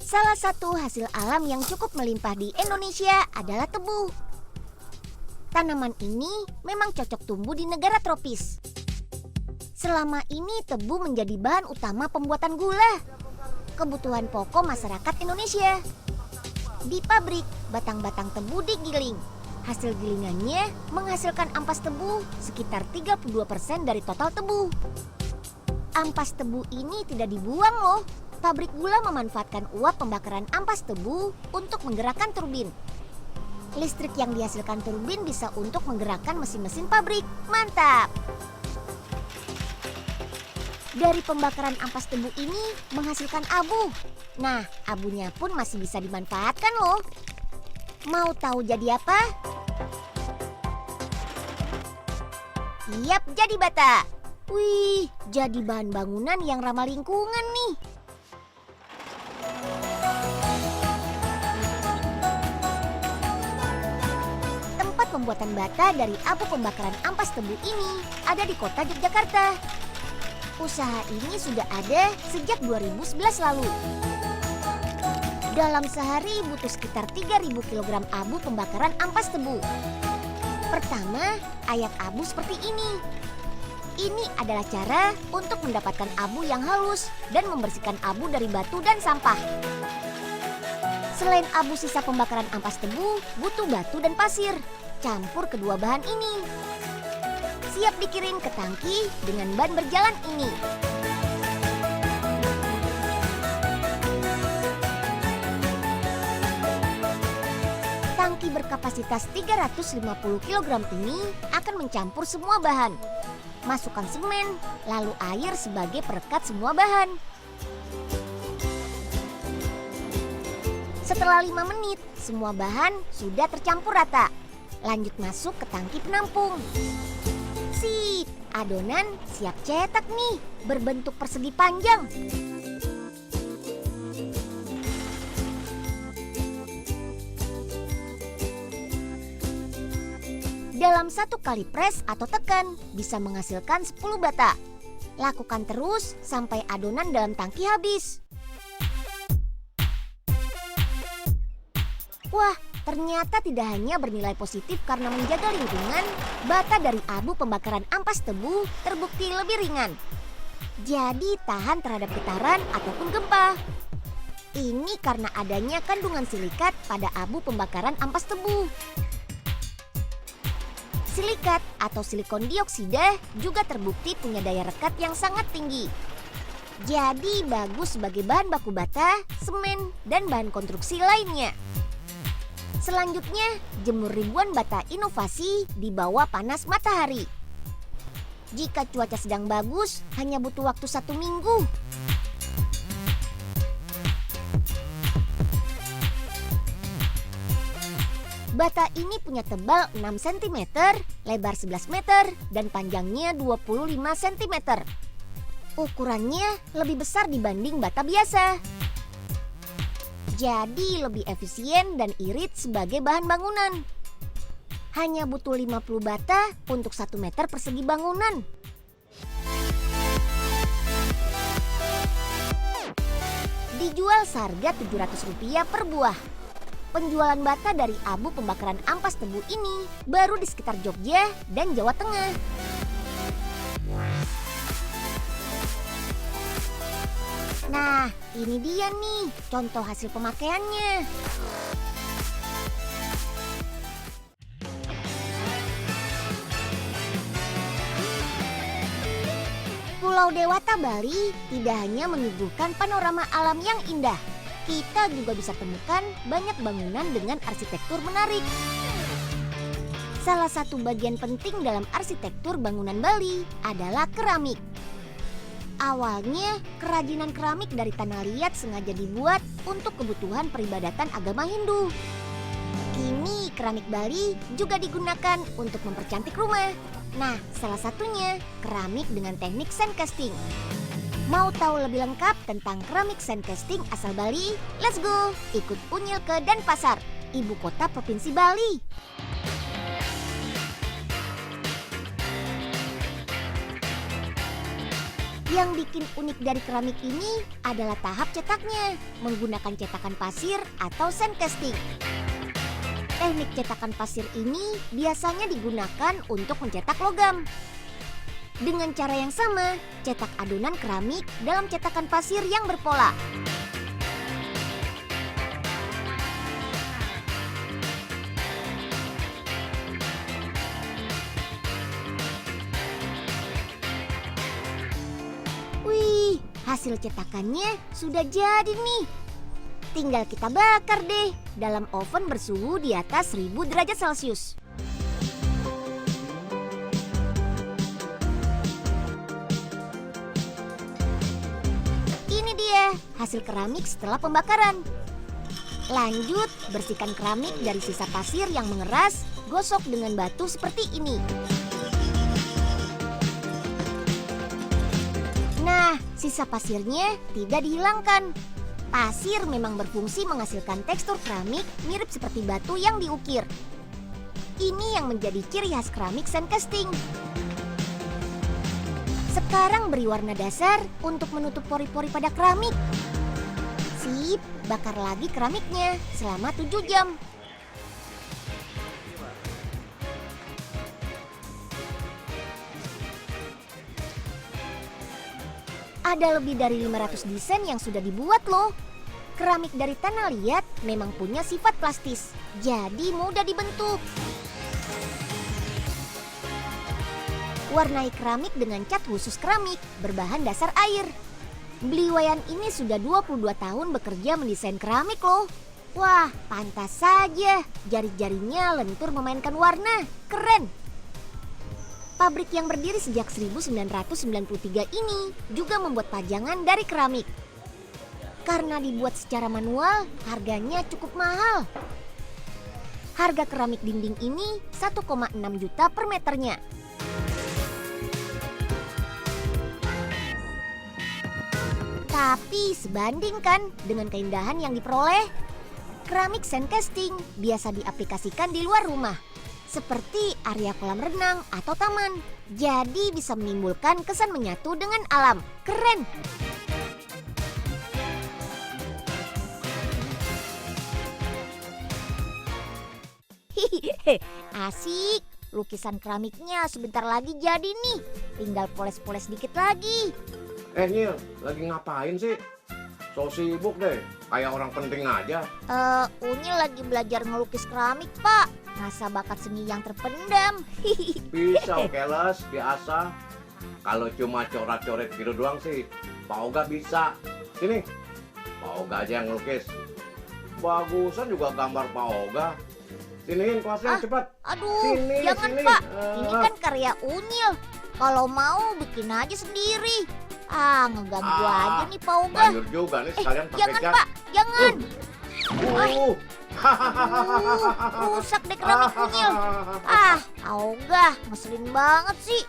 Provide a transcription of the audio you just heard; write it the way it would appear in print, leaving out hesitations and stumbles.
Salah satu hasil alam yang cukup melimpah di Indonesia adalah tebu. Tanaman ini memang cocok tumbuh di negara tropis. Selama ini tebu menjadi bahan utama pembuatan gula, kebutuhan pokok masyarakat Indonesia. Di pabrik, batang-batang tebu digiling. Hasil gilingannya menghasilkan ampas tebu sekitar 32% dari total tebu. Ampas tebu ini tidak dibuang loh. Pabrik gula memanfaatkan uap pembakaran ampas tebu untuk menggerakkan turbin. Listrik yang dihasilkan turbin bisa untuk menggerakkan mesin-mesin pabrik. Mantap! Dari pembakaran ampas tebu ini menghasilkan abu. Nah, abunya pun masih bisa dimanfaatkan loh. Mau tahu jadi apa? Siap jadi bata. Wih, jadi bahan bangunan yang ramah lingkungan nih. Tempat pembuatan bata dari abu pembakaran ampas tebu ini ada di kota Yogyakarta. Usaha ini sudah ada sejak 2011 lalu. Dalam sehari butuh sekitar 3.000 kg abu pembakaran ampas tebu. Pertama, ayak abu seperti ini. Ini adalah cara untuk mendapatkan abu yang halus dan membersihkan abu dari batu dan sampah. Selain abu sisa pembakaran ampas tebu, butuh batu dan pasir. Campur kedua bahan ini. Siap dikirim ke tangki dengan ban berjalan ini. Tangki berkapasitas 350 kg ini akan mencampur semua bahan. Masukkan semen, lalu air sebagai perekat semua bahan. Setelah 5 menit, semua bahan sudah tercampur rata. Lanjut masuk ke tangki penampung. Sip, adonan siap cetak nih, berbentuk persegi panjang. Dalam satu kali press atau tekan bisa menghasilkan 10 bata. Lakukan terus sampai adonan dalam tangki habis. Wah, ternyata tidak hanya bernilai positif karena menjaga lingkungan, bata dari abu pembakaran ampas tebu terbukti lebih ringan. Jadi tahan terhadap getaran ataupun gempa. Ini karena adanya kandungan silikat pada abu pembakaran ampas tebu. Silikat atau silikon dioksida juga terbukti punya daya rekat yang sangat tinggi. Jadi bagus sebagai bahan baku bata, semen, dan bahan konstruksi lainnya. Selanjutnya, jemur ribuan bata inovasi di bawah panas matahari. Jika cuaca sedang bagus, hanya butuh waktu 1 minggu. Bata ini punya tebal 6 cm, lebar 11 meter, dan panjangnya 25 cm. Ukurannya lebih besar dibanding bata biasa. Jadi lebih efisien dan irit sebagai bahan bangunan. Hanya butuh 50 bata untuk 1 meter persegi bangunan. Dijual seharga Rp700 per buah. Penjualan bata dari abu pembakaran ampas tebu ini baru di sekitar Jogja dan Jawa Tengah. Nah, ini dia nih contoh hasil pemakaiannya. Pulau Dewata Bali tidak hanya menyuguhkan panorama alam yang indah. Kita juga bisa temukan banyak bangunan dengan arsitektur menarik. Salah satu bagian penting dalam arsitektur bangunan Bali adalah keramik. Awalnya, kerajinan keramik dari tanah liat sengaja dibuat untuk kebutuhan peribadatan agama Hindu. Kini, keramik Bali juga digunakan untuk mempercantik rumah. Nah, salah satunya keramik dengan teknik sand casting. Mau tahu lebih lengkap tentang keramik sand casting asal Bali? Let's go! Ikut Unyil ke Denpasar, ibu kota Provinsi Bali. Yang bikin unik dari keramik ini adalah tahap cetaknya, menggunakan cetakan pasir atau sand casting. Teknik cetakan pasir ini biasanya digunakan untuk mencetak logam. Dengan cara yang sama, cetak adonan keramik dalam cetakan pasir yang berpola. Wih, hasil cetakannya sudah jadi nih. Tinggal kita bakar deh dalam oven bersuhu di atas 1000 derajat Celcius. Ini dia hasil keramik setelah pembakaran. Lanjut, bersihkan keramik dari sisa pasir yang mengeras, gosok dengan batu seperti ini. Nah, sisa pasirnya tidak dihilangkan. Pasir memang berfungsi menghasilkan tekstur keramik mirip seperti batu yang diukir. Ini yang menjadi ciri khas keramik sand casting. Sekarang beri warna dasar untuk menutup pori-pori pada keramik. Sip, bakar lagi keramiknya selama 7 jam. Ada lebih dari 500 desain yang sudah dibuat loh. Keramik dari tanah liat memang punya sifat plastis, jadi mudah dibentuk. Warnai keramik dengan cat khusus keramik berbahan dasar air. Beliwayan ini sudah 22 tahun bekerja mendesain keramik loh. Wah, pantas saja jari-jarinya lentur memainkan warna. Keren! Pabrik yang berdiri sejak 1993 ini juga membuat pajangan dari keramik. Karena dibuat secara manual, harganya cukup mahal. Harga keramik dinding ini 1,6 juta per meternya. Tapi sebanding kan dengan keindahan yang diperoleh? Keramik sand casting biasa diaplikasikan di luar rumah, seperti area kolam renang atau taman. Jadi bisa menimbulkan kesan menyatu dengan alam. Keren! Hihihi, asik. Lukisan keramiknya sebentar lagi jadi nih. Tinggal poles-poles dikit lagi. Nyil, lagi ngapain sih? So sibuk deh, kayak orang penting aja. Unyil lagi belajar ngelukis keramik, Pak. Masa bakat seni yang terpendam. Bisa, keles, biasa. Kalau cuma coret-coret gitu doang sih, Pak Oga bisa. Sini, Pak Oga aja yang ngelukis. Bagusan juga gambar Pak Oga. Siniin kelasnya cepat. Aduh, sini, jangan sini. Pak. Ini kan karya Unyil. Kalau mau bikin aja sendiri. Ngeganggu aja nih Pak Oga. Banyak juga nih sekalian pakai Jangan cat. Pak, jangan. Rusak deh keramik Unyil. Pak Oga, ngeselin banget sih.